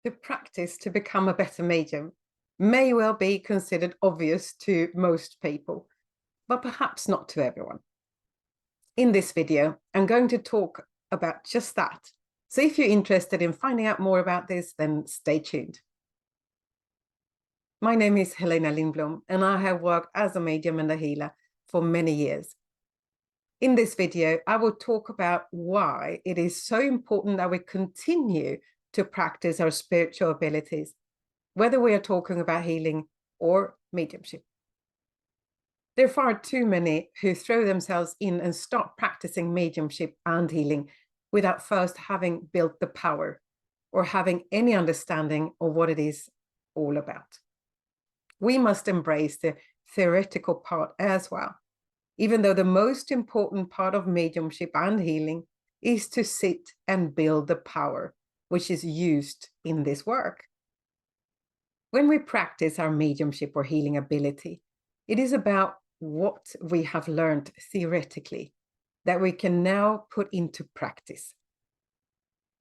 To practice to become a better medium may well be considered obvious to most people, but perhaps not to everyone. In this video, I'm going to talk about just that. So if you're interested in finding out more about this, then stay tuned. My name is Helena Lindblom, and I have worked as a medium and a healer for many years. In this video, I will talk about why it is so important that we continue to practice our spiritual abilities, whether we are talking about healing or mediumship. There are far too many who throw themselves in and start practicing mediumship and healing without first having built the power or having any understanding of what it is all about. We must embrace the theoretical part as well, even though the most important part of mediumship and healing is to sit and build the power which is used in this work. When we practice our mediumship or healing ability, it is about what we have learned theoretically that we can now put into practice.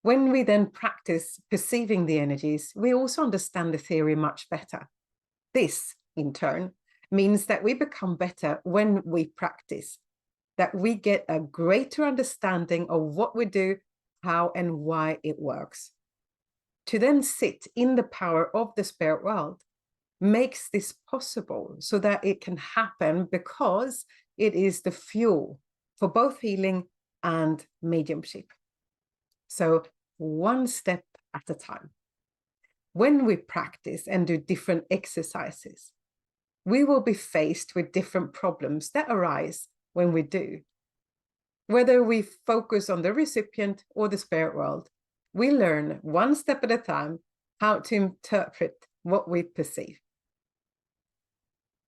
When we then practice perceiving the energies, we also understand the theory much better. This, in turn, means that we become better when we practice, that we get a greater understanding of what we do, how and why it works. To then sit in the power of the spirit world makes this possible so that it can happen because it is the fuel for both healing and mediumship. So one step at a time. When we practice and do different exercises, we will be faced with different problems that arise when we do. Whether we focus on the recipient or the spirit world, we learn one step at a time how to interpret what we perceive.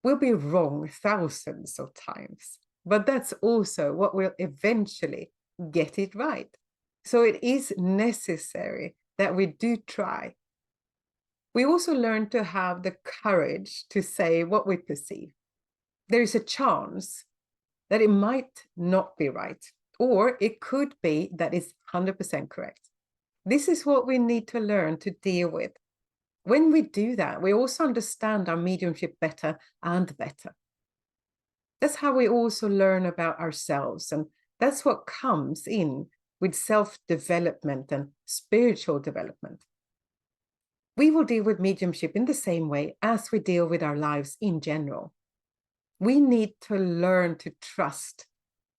We'll be wrong thousands of times, but that's also what will eventually get it right. So it is necessary that we do try. We also learn to have the courage to say what we perceive. There is a chance that it might not be right, or it could be that it's 100% correct. This is what we need to learn to deal with. When we do that, we also understand our mediumship better and better. That's how we also learn about ourselves, and that's what comes in with self-development and spiritual development. We will deal with mediumship in the same way as we deal with our lives in general. We need to learn to trust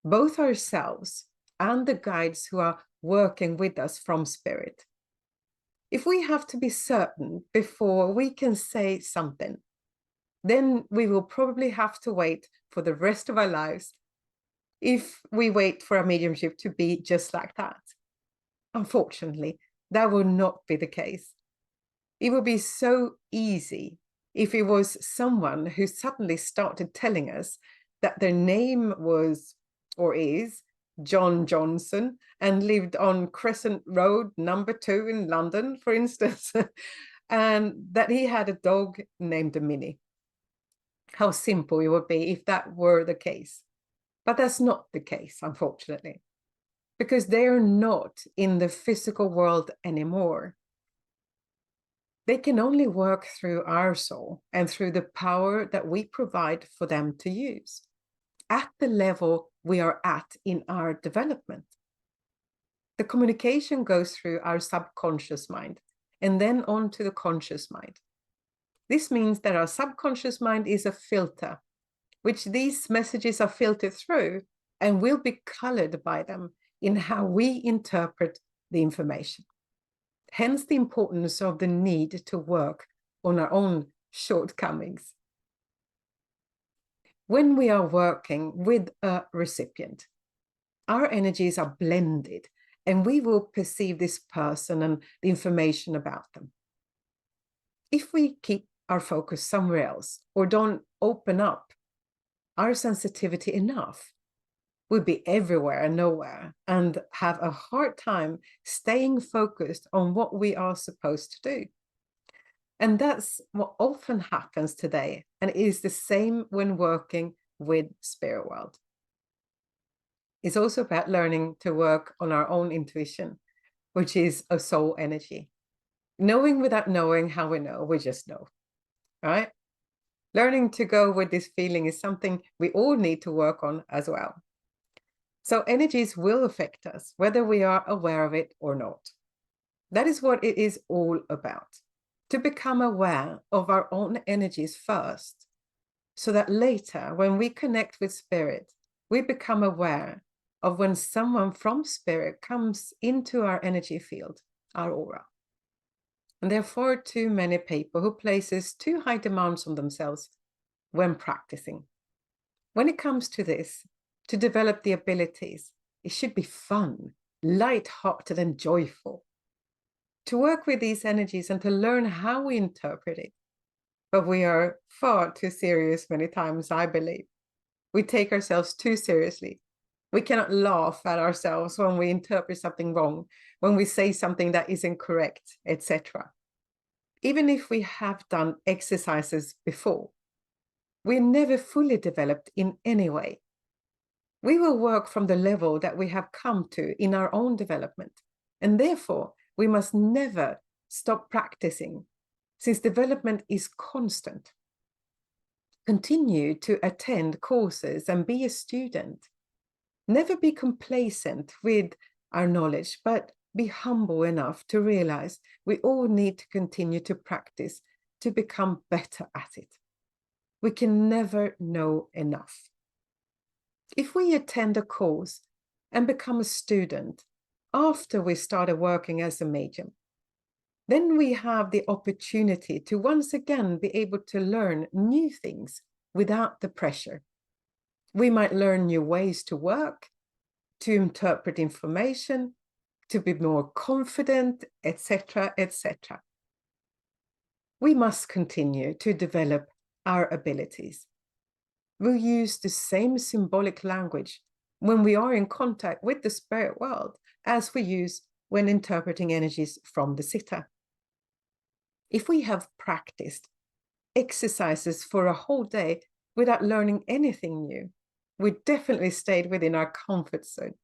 both ourselves and the guides who are working with us from spirit. If we have to be certain before we can say something, then we will probably have to wait for the rest of our lives if we wait for our mediumship to be just like that. Unfortunately, that will not be the case. It would be so easy if it was someone who suddenly started telling us that their name was or is John Johnson and lived on Crescent Road number 2 in London, for instance, and that he had a dog named Minnie. How simple it would be if that were the case. But that's not the case, unfortunately, because they're not in the physical world anymore. They can only work through our soul and through the power that we provide for them to use at the level we are at in our development. The communication goes through our subconscious mind and then on to the conscious mind. This means that our subconscious mind is a filter, which these messages are filtered through and will be colored by them in how we interpret the information. Hence the importance of the need to work on our own shortcomings. When we are working with a recipient, our energies are blended and we will perceive this person and the information about them. If we keep our focus somewhere else or don't open up our sensitivity enough, we'll be everywhere and nowhere and have a hard time staying focused on what we are supposed to do. And that's what often happens today. And it is the same when working with spirit world. It's also about learning to work on our own intuition, which is a soul energy. Knowing without knowing how we know, we just know, right? Learning to go with this feeling is something we all need to work on as well. So energies will affect us, whether we are aware of it or not. That is what it is all about. To become aware of our own energies first, so that later, when we connect with spirit, we become aware of when someone from spirit comes into our energy field, our aura. And there are far too many people who places too high demands on themselves when practicing. When it comes to this, to develop the abilities, it should be fun, light-hearted and joyful. To work with these energies and to learn how we interpret it. But we are far too serious many times, I believe. We take ourselves too seriously. We cannot laugh at ourselves when we interpret something wrong, when we say something that isn't correct, etc. Even if we have done exercises before, we're never fully developed in any way. We will work from the level that we have come to in our own development, and therefore we must never stop practicing, since development is constant. Continue to attend courses and be a student. Never be complacent with our knowledge, but be humble enough to realize we all need to continue to practice to become better at it. We can never know enough. If we attend a course and become a student after we started working as a medium, then we have the opportunity to once again be able to learn new things without the pressure. We might learn new ways to work, to interpret information, to be more confident, etc., etc. We must continue to develop our abilities. We'll use the same symbolic language when we are in contact with the spirit world as we use when interpreting energies from the sitter. If we have practiced exercises for a whole day without learning anything new, we definitely stayed within our comfort zone.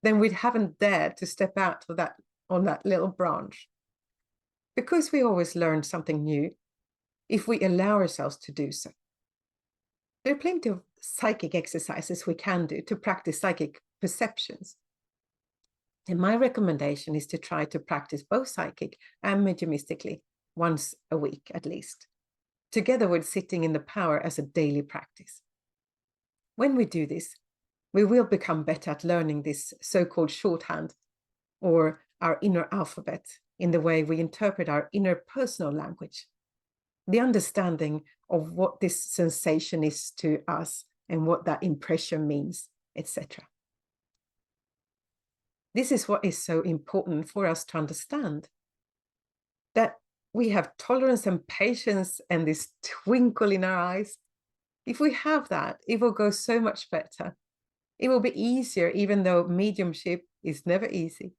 Then we haven't dared to step out of that on that little branch. Because we always learn something new if we allow ourselves to do so. There are plenty of psychic exercises we can do to practice psychic perceptions. And my recommendation is to try to practice both psychic and mediumistically once a week at least, together with sitting in the power as a daily practice. When we do this, we will become better at learning this so-called shorthand, or our inner alphabet, in the way we interpret our inner personal language. The understanding of what this sensation is to us and what that impression means, etc. This is what is so important for us to understand, that we have tolerance and patience and this twinkle in our eyes. If we have that, it will go so much better. It will be easier, even though mediumship is never easy.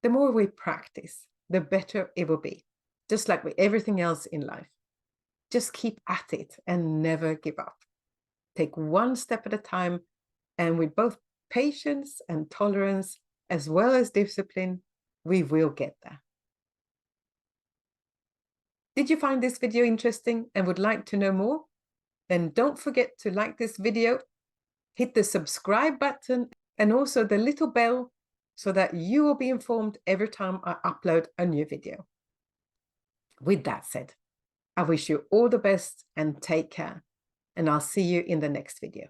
The more we practice, the better it will be, just like with everything else in life. Just keep at it and never give up. Take one step at a time, and with both patience and tolerance, as well as discipline, we will get there. Did you find this video interesting and would like to know more? Then don't forget to like this video, hit the subscribe button, and also the little bell so that you will be informed every time I upload a new video. With that said, I wish you all the best and take care, and I'll see you in the next video.